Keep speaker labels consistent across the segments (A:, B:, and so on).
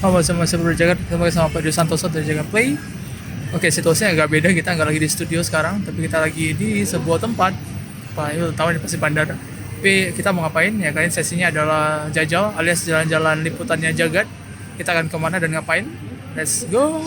A: Oh, masih berjaga sama Pak Dio Santoso dari Jaga Play. Oke, situasinya agak beda. Kita nggak lagi di studio sekarang, tapi kita lagi di sebuah tempat. Pak, itu tahu ini pasti bandara. Tapi kita mau ngapain? Ya, kalian sesinya adalah jajal alias jalan-jalan liputannya Jagat. Kita akan kemana dan ngapain? Let's go!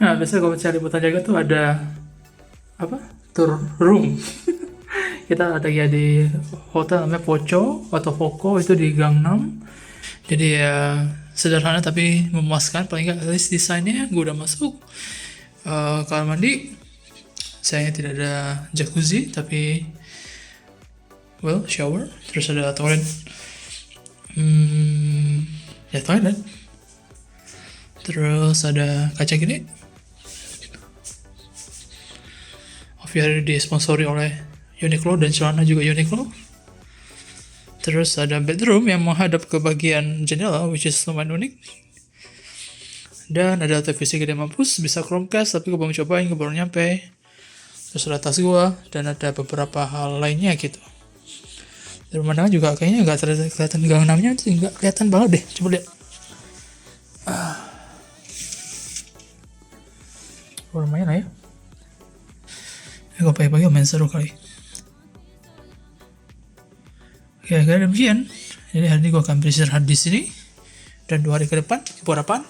A: Nah, biasanya kalau cari liputan Jagat tuh ada apa? Tour room. Kita ada ya di hotel namanya Poco atau Poco, itu di Gang 6. Jadi ya sederhana tapi memuaskan. Paling nggak at least desainnya gue udah masuk. Kamar mandi sayangnya tidak ada jacuzzi, tapi well, shower. Terus ada toilet. Ya toilet. Terus ada kaca gede. Biar disponsori oleh Uniqlo dan celana juga Uniqlo. Terus ada bedroom yang menghadap ke bagian jendela, which is lumayan unik. Dan ada televisi gede mampus, bisa Chromecast, tapi gue belum cobain, gue baru nyampe. Terus ada tas gue, dan ada beberapa hal lainnya gitu. Dan pemandangan juga kayaknya nggak kelihatan gang 6-nya, nggak kelihatan banget deh. Coba lihat. Lumayan lah ya. Kalau pagi-pagi main seru kali. Kira-kira demikian. Jadi hari ini gue akan beristirahat di sini. Dan 2 hari ke depan, buat apaan?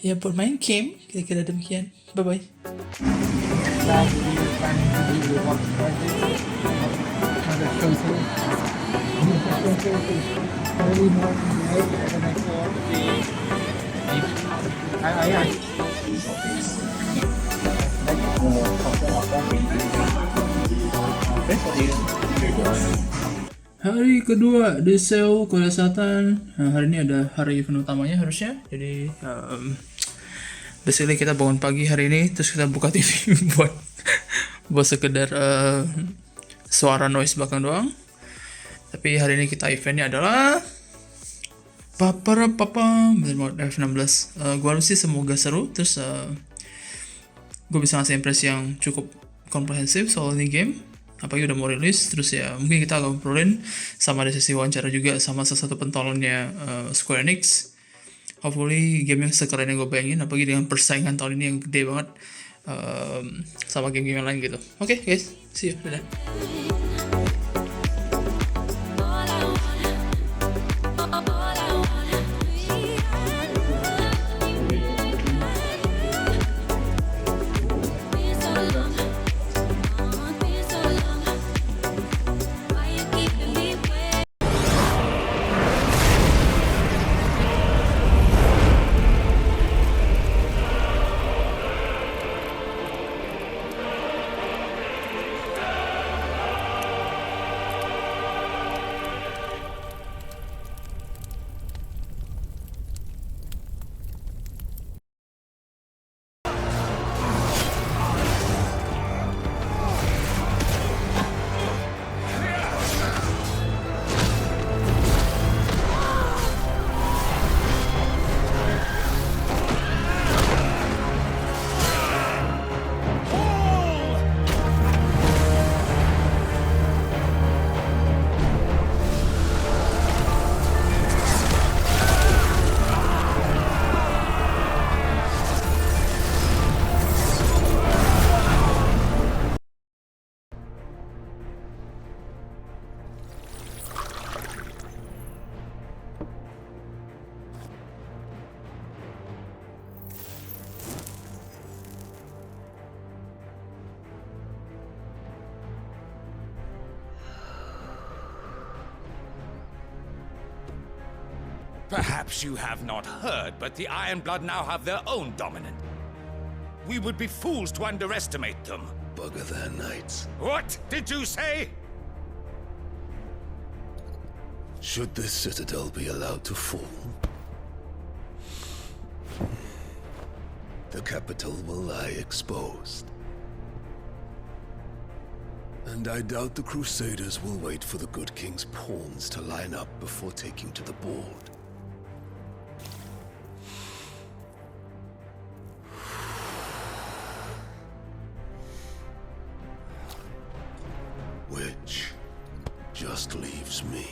A: Ya buat main game. Kira-kira demikian. Bye-bye. Hari kedua di Seoul, Korea Selatan. Nah, hari ini ada hari event utamanya harusnya. Jadi basically kita bangun pagi hari ini, terus kita buka TV buat sekedar suara noise belakang doang. Tapi hari ini kita eventnya adalah F16. Gua sih semoga seru. Terus gue bisa ngasih impresi yang cukup komprehensif soal ini game. Apalagi udah mau rilis. Terus ya mungkin kita akan ngobrolin sama ada sesi wawancara juga sama salah satu pentolonnya Square Enix. Hopefully game yang sekeren yang gue bayangin, apalagi dengan persaingan tahun ini yang gede banget sama game-game yang lain gitu. Oke, guys, see you, dadah.
B: Perhaps you have not heard, but the Ironblood now have their own dominant. We would be fools to underestimate them.
C: Bugger their knights.
B: What did you say?
C: Should this citadel be allowed to fall, the capital will lie exposed. And I doubt the Crusaders will wait for the good king's pawns to line up before taking to the board. Which just leaves me.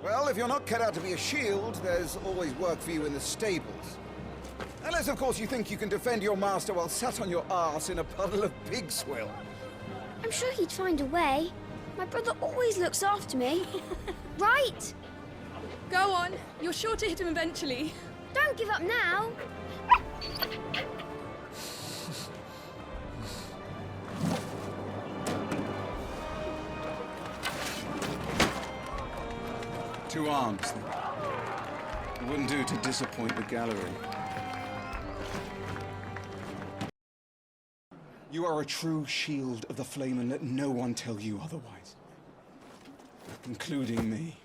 D: Well, if you're not cut out to be a shield, there's always work for you in the stables. Unless, of course, you think you can defend your master while sat on your arse in a puddle of pig swill.
E: I'm sure he'd find a way. My brother always looks after me. Right?
F: Go on. You're sure to hit him eventually.
E: Don't give up now.
D: To arms, then. It wouldn't do to disappoint the gallery. You are a true shield of the flame, and let no one tell you otherwise. Including me.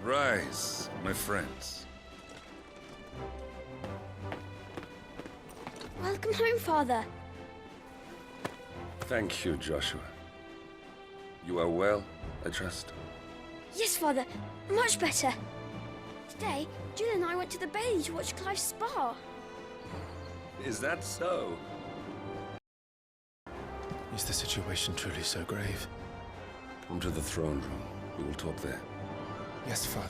B: Rise, my friends.
E: Welcome home, Father.
C: Thank you, Joshua. You are well, I trust.
E: Yes, Father. Much better. Today, Jill and I went to the Bailey to watch Clive's spa.
C: Is that so?
G: Is the situation truly so grave?
C: Come to the throne room. We will talk there.
G: Yes, Father.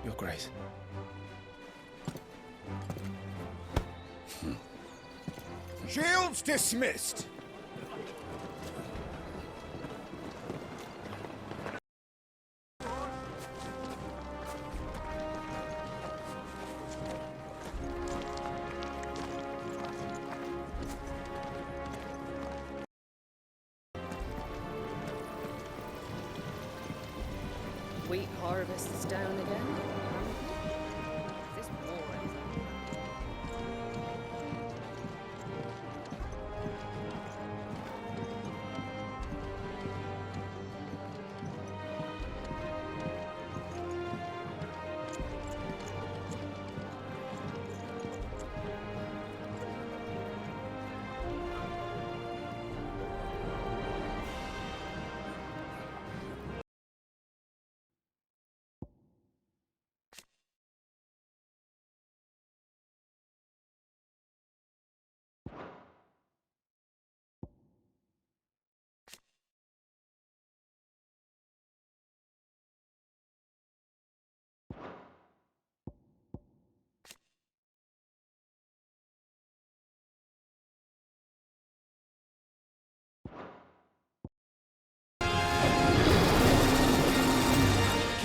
G: Your Grace.
D: Shields dismissed!
F: Wheat harvest is down again. This war is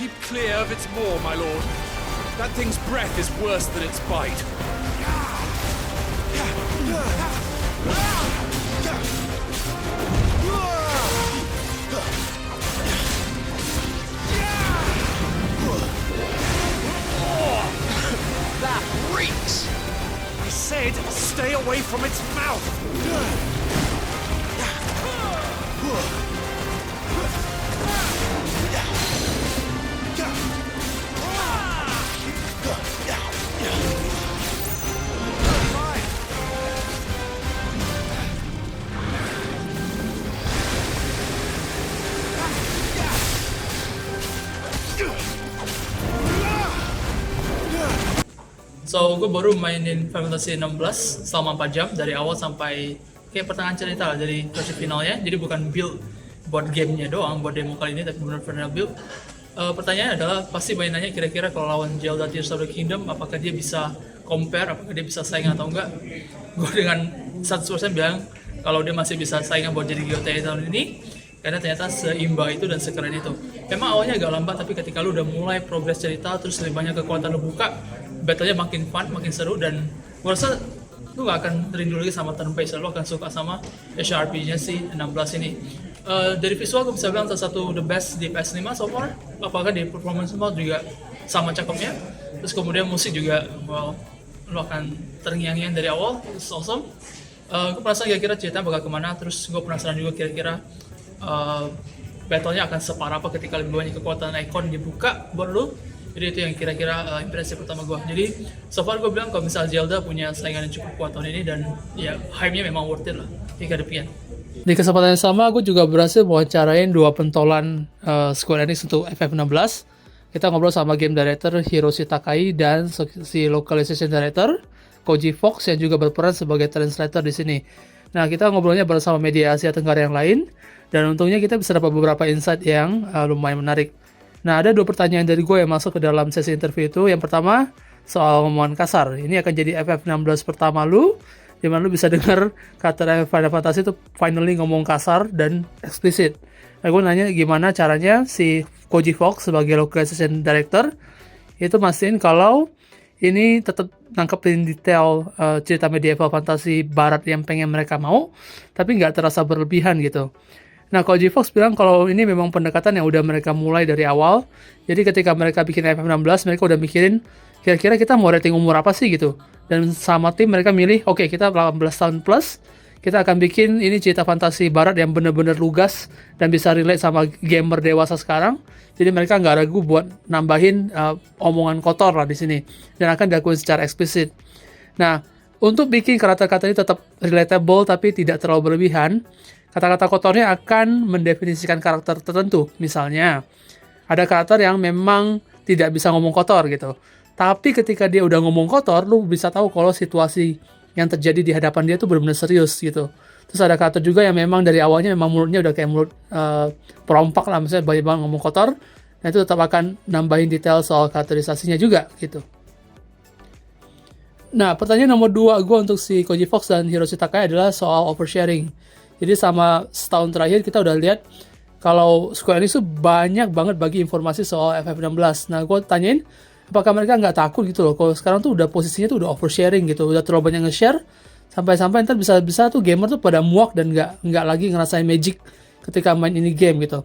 B: Keep clear of its maw, my lord. That thing's breath is worse than its bite. That reeks! I said, stay away from its mouth!
A: So gue baru mainin Final Fantasy 16 selama 4 jam dari awal sampai kayak pertengahan cerita lah, dari versi finalnya. Jadi bukan build buat gamenya doang, buat demo kali ini, tapi benar-benar build. Pertanyaannya adalah pasti mainannya kira-kira kalau lawan Zelda Tears of the Kingdom, apakah dia bisa compare, apakah dia bisa saing atau enggak. Gue dengan 100% bilang kalau dia masih bisa saingan buat jadi GOTY tahun ini, karena ternyata seimbang itu dan sekeren itu. Memang awalnya agak lambat, tapi ketika lu udah mulai progres cerita, terus lebih banyak kekuatan lu buka, battle-nya makin fun, makin seru, dan gue rasa lu gak akan rindu lagi sama turn based, lu akan suka sama HRPG-nya si 16 ini. Dari visual gue bisa bilang salah satu the best di PS5 so far, apakah di performance mode juga sama cakepnya, terus kemudian musik juga, wow, lu akan terngiang-ngiang dari awal, it's awesome. Gue penasaran kira-kira ceritanya bakal kemana, terus gue penasaran juga kira-kira battle-nya akan separah apa ketika lebih banyak kekuatan icon dibuka buat lu. Jadi itu yang kira-kira impresi pertama gue. Jadi so far gue bilang kalau misal Zelda punya saingan yang cukup kuat tahun ini, dan ya hype-nya memang worth it lah jika demikian. Di kesempatan yang sama gue juga berhasil mewawancarain 2 pentolan Square Enix untuk FF16. Kita ngobrol sama game director Hiroshi Takai dan si localization director Koji Fox yang juga berperan sebagai translator di sini. Nah, kita ngobrolnya bersama media Asia Tenggara yang lain, dan untungnya kita bisa dapat beberapa insight yang lumayan menarik. Nah, ada 2 pertanyaan dari gue yang masuk ke dalam sesi interview itu. Yang pertama, soal omongan kasar. Ini akan jadi FF16 pertama lu, di mana lu bisa dengar kata Final Fantasy itu finally ngomong kasar dan eksplisit. Nah, gue nanya gimana caranya si Koji Fox sebagai localization director itu mastiin kalau ini tetap nangkepin detail cerita medieval fantasi barat yang pengen mereka mau, tapi nggak terasa berlebihan gitu. Nah, Koji Fox bilang kalau ini memang pendekatan yang udah mereka mulai dari awal. Jadi ketika mereka bikin FF16, mereka udah mikirin kira-kira kita mau rating umur apa sih gitu. Dan sama tim mereka milih, oke, kita 18 tahun plus, kita akan bikin ini cerita fantasi barat yang bener-bener lugas dan bisa relate sama gamer dewasa sekarang. Jadi mereka nggak ragu buat nambahin omongan kotor lah di sini, dan akan dilakukan secara eksplisit. Nah, untuk bikin kata-kata ini tetap relatable tapi tidak terlalu berlebihan, kata-kata kotornya akan mendefinisikan karakter tertentu. Misalnya, ada karakter yang memang tidak bisa ngomong kotor gitu. Tapi ketika dia udah ngomong kotor, lu bisa tahu kalau situasi yang terjadi di hadapan dia tuh benar-benar serius gitu. Terus ada karakter juga yang memang dari awalnya memang mulutnya udah kayak mulut perompak lah, misalnya banyak banget ngomong kotor. Nah, itu tetap akan nambahin detail soal karakterisasinya juga gitu. Nah, pertanyaan nomor 2 gue untuk si Koji Fox dan Hiroshi Takai adalah soal oversharing. Jadi sama setahun terakhir kita udah lihat kalau Square Enix tuh banyak banget bagi informasi soal FF16. Nah, gue tanyain apakah mereka nggak takut gitu loh, kalau sekarang tuh udah posisinya tuh udah oversharing gitu, udah terlalu banyak nge-share, sampai-sampai ntar bisa tuh gamer tuh pada muak dan nggak lagi ngerasain magic ketika main ini game gitu.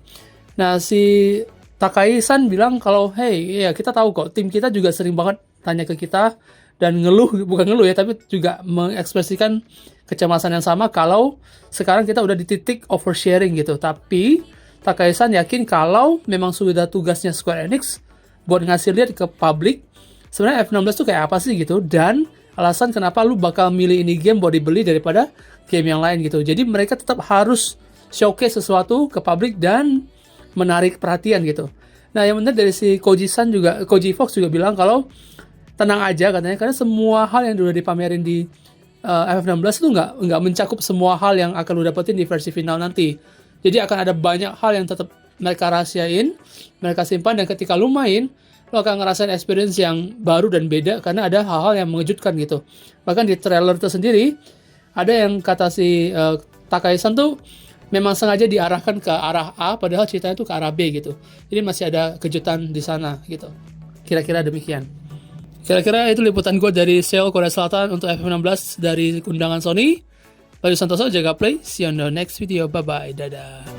A: Nah, si Takai-san bilang kalau hey, ya kita tahu kok, tim kita juga sering banget tanya ke kita dan bukan ngeluh ya, tapi juga mengekspresikan kecemasan yang sama kalau sekarang kita udah di titik oversharing gitu. Tapi Takai-san yakin kalau memang sudah tugasnya Square Enix buat ngasih lihat ke publik sebenarnya F16 tuh kayak apa sih gitu, dan alasan kenapa lu bakal milih ini game buat dibeli daripada game yang lain gitu. Jadi mereka tetap harus showcase sesuatu ke publik dan menarik perhatian gitu. Nah, yang benar dari si Koji Fox juga bilang kalau tenang aja katanya, karena semua hal yang udah dipamerin di FF16 itu nggak mencakup semua hal yang akan lu dapetin di versi final nanti. Jadi akan ada banyak hal yang tetap mereka rahasiain, mereka simpan, dan ketika lu main, lu akan ngerasain experience yang baru dan beda karena ada hal-hal yang mengejutkan gitu. Bahkan di trailer itu sendiri ada yang kata si Takai-san tuh memang sengaja diarahkan ke arah A padahal ceritanya tuh ke arah B gitu. Jadi masih ada kejutan di sana gitu. Kira-kira demikian. Kira-kira itu liputan gue dari Seoul, Korea Selatan untuk FF16 dari undangan Sony. Bayu Santoso, jaga play. See you on the next video. Bye-bye. Dadah.